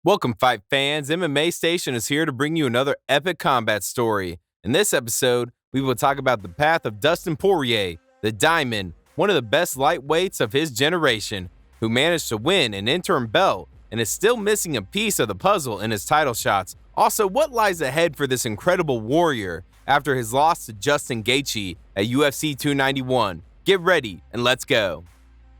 Welcome, fight fans. MMA Station is here to bring you another epic combat story. In this episode, we will talk about the path of Dustin Poirier, the Diamond, one of the best lightweights of his generation, who managed to win an interim belt and is still missing a piece of the puzzle in his title shots. Also, what lies ahead for this incredible warrior after his loss to Justin Gaethje at UFC 291. Get ready and let's go.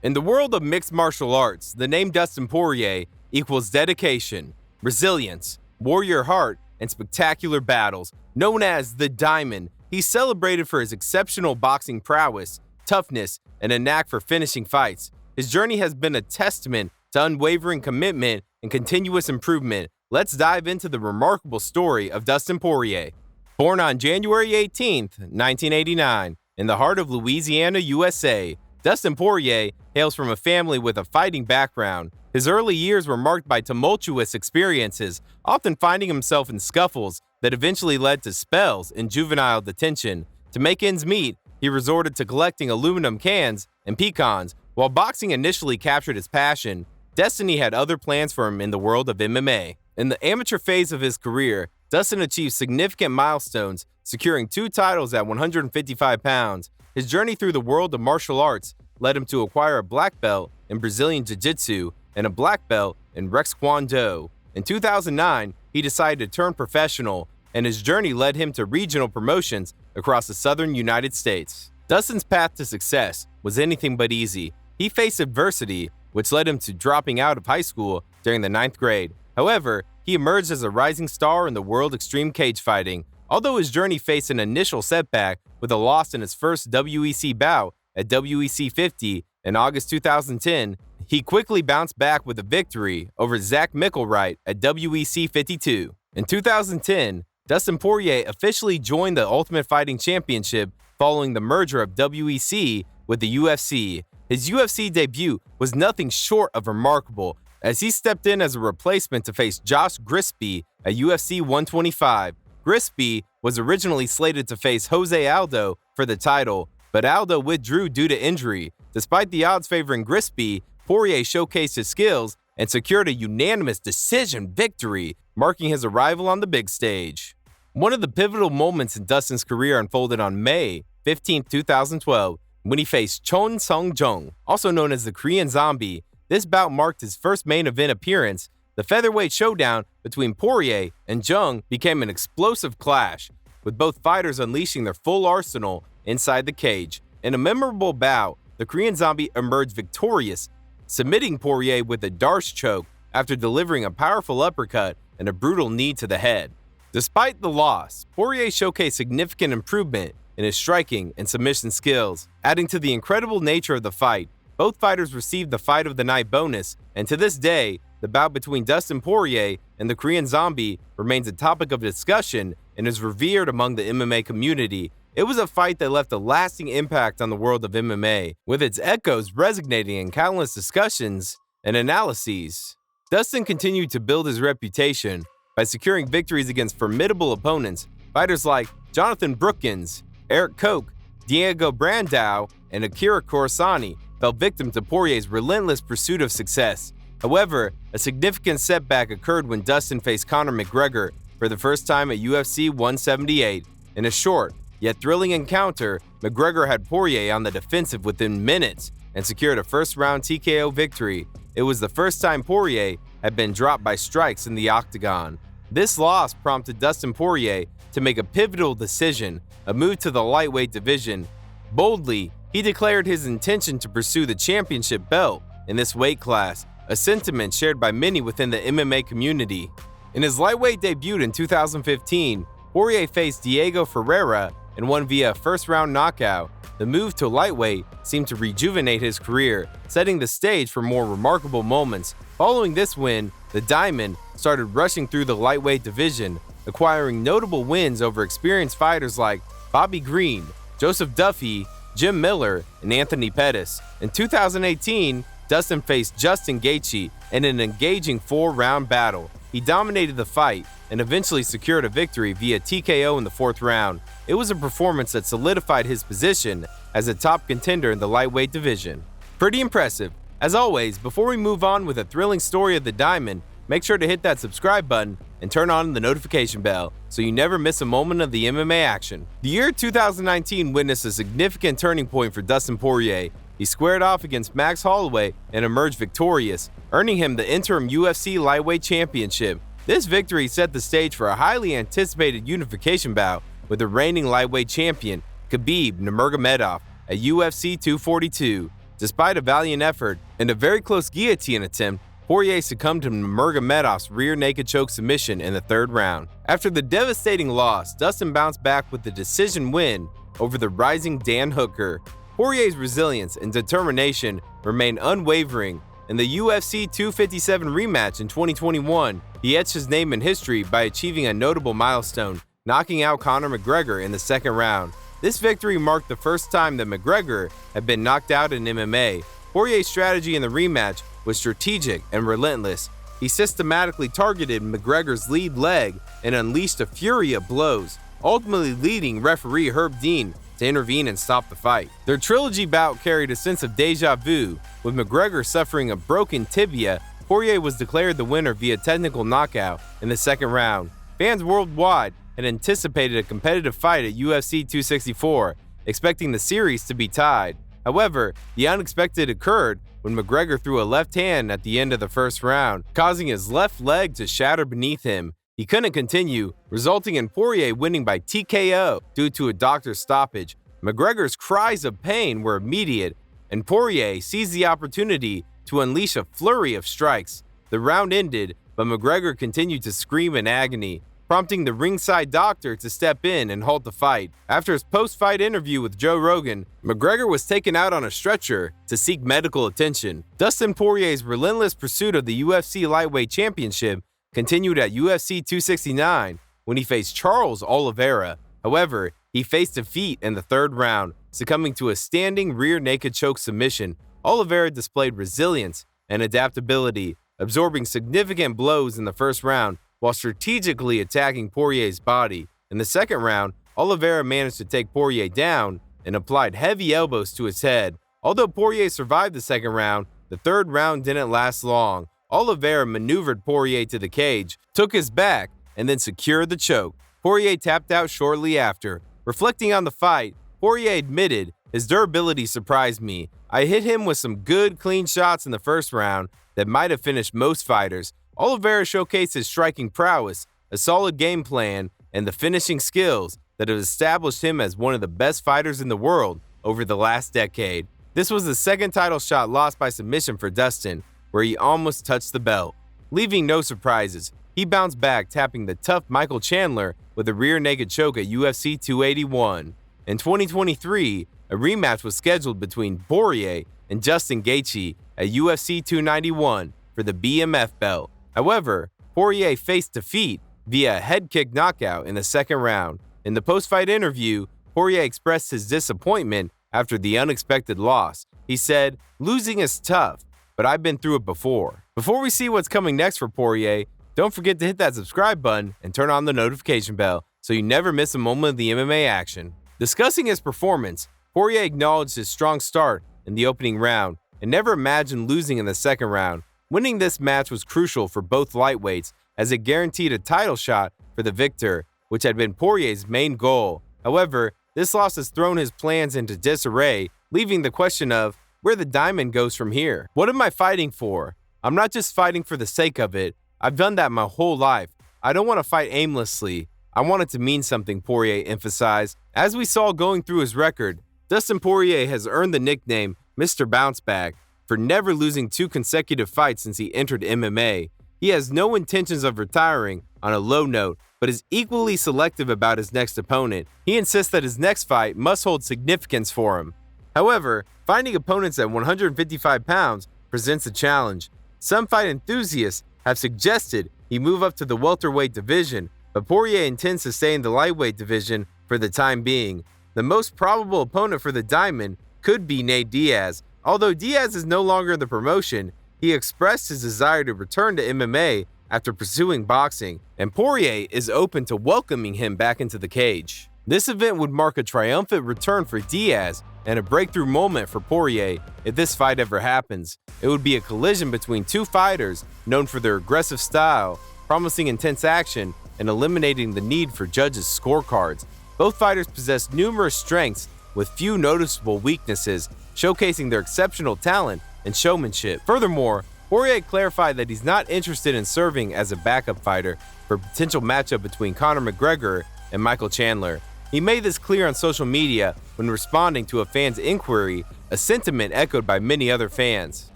In the world of mixed martial arts, the name Dustin Poirier equals dedication, resilience, warrior heart, and spectacular battles. Known as the Diamond, he's celebrated for his exceptional boxing prowess, toughness, and a knack for finishing fights. His journey has been a testament to unwavering commitment and continuous improvement. Let's dive into the remarkable story of Dustin Poirier. Born on January 18, 1989, in the heart of Louisiana, USA, Dustin Poirier hails from a family with a fighting background. His early years were marked by tumultuous experiences, often finding himself in scuffles that eventually led to spells in juvenile detention. To make ends meet, he resorted to collecting aluminum cans and pecans. While boxing initially captured his passion, destiny had other plans for him in the world of MMA. In the amateur phase of his career, Dustin achieved significant milestones, securing 2 titles at 155 pounds. His journey through the world of martial arts led him to acquire a black belt in Brazilian Jiu-Jitsu and a black belt in Rex Kwon Do. In 2009, he decided to turn professional, and his journey led him to regional promotions across the southern United States. Dustin's path to success was anything but easy. He faced adversity, which led him to dropping out of high school during the 9th grade. However, he emerged as a rising star in the world extreme cage fighting. Although his journey faced an initial setback with a loss in his first WEC bout at WEC 50 in August 2010, he quickly bounced back with a victory over Zach Mickelwright at WEC 52. In 2010, Dustin Poirier officially joined the Ultimate Fighting Championship following the merger of WEC with the UFC. His UFC debut was nothing short of remarkable, as he stepped in as a replacement to face Josh Grisby at UFC 125. Grisby was originally slated to face Jose Aldo for the title, but Aldo withdrew due to injury. Despite the odds favoring Grisby, Poirier showcased his skills and secured a unanimous decision victory, marking his arrival on the big stage. One of the pivotal moments in Dustin's career unfolded on May 15, 2012, when he faced Chon Sung-jung, also known as the Korean Zombie. This bout marked his first main event appearance. The featherweight showdown between Poirier and Jung became an explosive clash, with both fighters unleashing their full arsenal inside the cage. In a memorable bout, the Korean Zombie emerged victorious, submitting Poirier with a Darce choke after delivering a powerful uppercut and a brutal knee to the head. Despite the loss, Poirier showcased significant improvement in his striking and submission skills, adding to the incredible nature of the fight. Both fighters received the Fight of the Night bonus, and to this day, the bout between Dustin Poirier and the Korean Zombie remains a topic of discussion and is revered among the MMA community. It was a fight that left a lasting impact on the world of MMA, with its echoes resonating in countless discussions and analyses. Dustin continued to build his reputation by securing victories against formidable opponents. Fighters like Jonathan Brookins, Eric Koch, Diego Brandao, and Akira Kurosani fell victim to Poirier's relentless pursuit of success. However, a significant setback occurred when Dustin faced Conor McGregor for the first time at UFC 178. In a short, yet thrilling encounter, McGregor had Poirier on the defensive within minutes and secured a first-round TKO victory. It was the first time Poirier had been dropped by strikes in the octagon. This loss prompted Dustin Poirier to make a pivotal decision, a move to the lightweight division. Boldly, he declared his intention to pursue the championship belt in this weight class, a sentiment shared by many within the MMA community. In his lightweight debut in 2015, Poirier faced Diego Ferreira and won via a first-round knockout. The move to lightweight seemed to rejuvenate his career, setting the stage for more remarkable moments. Following this win, the Diamond started rushing through the lightweight division, acquiring notable wins over experienced fighters like Bobby Green, Joseph Duffy, Jim Miller, and Anthony Pettis. In 2018, Dustin faced Justin Gaethje in an engaging 4-round battle. He dominated the fight and eventually secured a victory via TKO in the 4th round. It was a performance that solidified his position as a top contender in the lightweight division. Pretty impressive. As always, before we move on with a thrilling story of the Diamond, make sure to hit that subscribe button and turn on the notification bell so you never miss a moment of the MMA action. The year 2019 witnessed a significant turning point for Dustin Poirier. He squared off against Max Holloway and emerged victorious, earning him the interim UFC lightweight championship. This victory set the stage for a highly anticipated unification bout with the reigning lightweight champion, Khabib Nurmagomedov, at UFC 242. Despite a valiant effort and a very close guillotine attempt, Poirier succumbed to Nurmagomedov's rear naked choke submission in the third round. After the devastating loss, Dustin bounced back with the decision win over the rising Dan Hooker. Poirier's resilience and determination remained unwavering. In the UFC 257 rematch in 2021, he etched his name in history by achieving a notable milestone, knocking out Conor McGregor in the second round. This victory marked the first time that McGregor had been knocked out in MMA. Poirier's strategy in the rematch was strategic and relentless. He systematically targeted McGregor's lead leg and unleashed a fury of blows, ultimately leading referee Herb Dean to intervene and stop the fight. Their trilogy bout carried a sense of deja vu. With McGregor suffering a broken tibia, Poirier was declared the winner via technical knockout in the second round. Fans worldwide had anticipated a competitive fight at UFC 264, expecting the series to be tied. However, the unexpected occurred when McGregor threw a left hand at the end of the first round, causing his left leg to shatter beneath him. He couldn't continue, resulting in Poirier winning by TKO due to a doctor's stoppage. McGregor's cries of pain were immediate, and Poirier seized the opportunity to unleash a flurry of strikes. The round ended, but McGregor continued to scream in agony, prompting the ringside doctor to step in and halt the fight. After his post-fight interview with Joe Rogan, McGregor was taken out on a stretcher to seek medical attention. Dustin Poirier's relentless pursuit of the UFC lightweight championship continued at UFC 269 when he faced Charles Oliveira. However, he faced defeat in the third round, succumbing to a standing rear naked choke submission. Oliveira displayed resilience and adaptability, absorbing significant blows in the first round while strategically attacking Poirier's body. In the second round, Oliveira managed to take Poirier down and applied heavy elbows to his head. Although Poirier survived the second round, the third round didn't last long. Oliveira maneuvered Poirier to the cage, took his back, and then secured the choke. Poirier tapped out shortly after. Reflecting on the fight, Poirier admitted, "His durability surprised me. I hit him with some good, clean shots in the first round that might have finished most fighters." Oliveira showcased his striking prowess, a solid game plan, and the finishing skills that have established him as one of the best fighters in the world over the last decade. This was the second title shot lost by submission for Dustin, where he almost touched the belt. Leaving no surprises, he bounced back, tapping the tough Michael Chandler with a rear naked choke at UFC 281. In 2023, a rematch was scheduled between Poirier and Justin Gaethje at UFC 291 for the BMF belt. However, Poirier faced defeat via a head kick knockout in the second round. In the post-fight interview, Poirier expressed his disappointment after the unexpected loss. He said, "Losing is tough, but I've been through it before." Before we see what's coming next for Poirier, don't forget to hit that subscribe button and turn on the notification bell so you never miss a moment of the MMA action. Discussing his performance, Poirier acknowledged his strong start in the opening round and never imagined losing in the second round. Winning this match was crucial for both lightweights as it guaranteed a title shot for the victor, which had been Poirier's main goal. However, this loss has thrown his plans into disarray, leaving the question of where the diamond goes from here. What am I fighting for? I'm not just fighting for the sake of it. I've done that my whole life. I don't want to fight aimlessly. I want it to mean something, Poirier emphasized. As we saw going through his record, Dustin Poirier has earned the nickname Mr. Bounceback for never losing 2 consecutive fights since he entered MMA. He has no intentions of retiring on a low note, but is equally selective about his next opponent. He insists that his next fight must hold significance for him. However, finding opponents at 155 pounds presents a challenge. Some fight enthusiasts have suggested he move up to the welterweight division, but Poirier intends to stay in the lightweight division for the time being. The most probable opponent for the Diamond could be Nate Diaz. Although Diaz is no longer in the promotion, he expressed his desire to return to MMA after pursuing boxing, and Poirier is open to welcoming him back into the cage. This event would mark a triumphant return for Diaz, and a breakthrough moment for Poirier if this fight ever happens. It would be a collision between two fighters known for their aggressive style, promising intense action, and eliminating the need for judges' scorecards. Both fighters possess numerous strengths with few noticeable weaknesses, showcasing their exceptional talent and showmanship. Furthermore, Poirier clarified that he's not interested in serving as a backup fighter for a potential matchup between Conor McGregor and Michael Chandler. He made this clear on social media when responding to a fan's inquiry, a sentiment echoed by many other fans.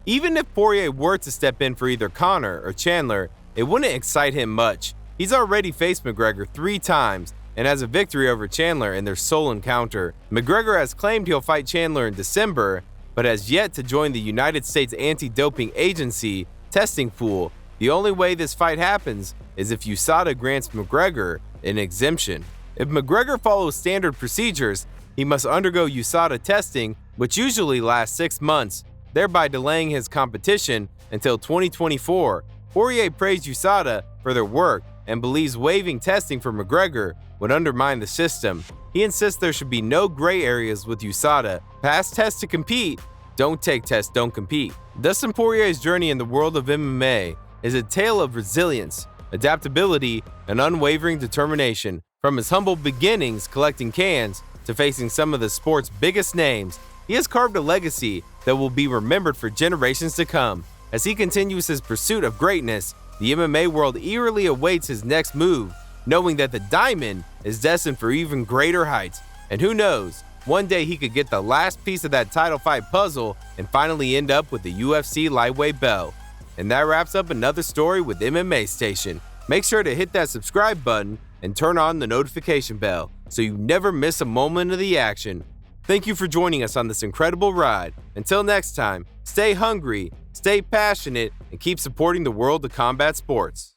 Even if Poirier were to step in for either Conor or Chandler, it wouldn't excite him much. He's already faced McGregor 3 times and has a victory over Chandler in their sole encounter. McGregor has claimed he'll fight Chandler in December, but has yet to join the United States Anti-Doping Agency testing pool. The only way this fight happens is if USADA grants McGregor an exemption. If McGregor follows standard procedures, he must undergo USADA testing, which usually lasts 6 months, thereby delaying his competition until 2024. Poirier praised USADA for their work and believes waiving testing for McGregor would undermine the system. He insists there should be no gray areas with USADA. Pass tests to compete, don't take tests, don't compete. Dustin Poirier's journey in the world of MMA is a tale of resilience, adaptability, and unwavering determination. From his humble beginnings collecting cans to facing some of the sport's biggest names, he has carved a legacy that will be remembered for generations to come. As he continues his pursuit of greatness, the MMA world eagerly awaits his next move, knowing that the Diamond is destined for even greater heights. And who knows, one day he could get the last piece of that title fight puzzle and finally end up with the UFC lightweight belt. And that wraps up another story with MMA Station. Make sure to hit that subscribe button and turn on the notification bell so you never miss a moment of the action. Thank you for joining us on this incredible ride. Until next time, stay hungry, stay passionate, and keep supporting the world of combat sports.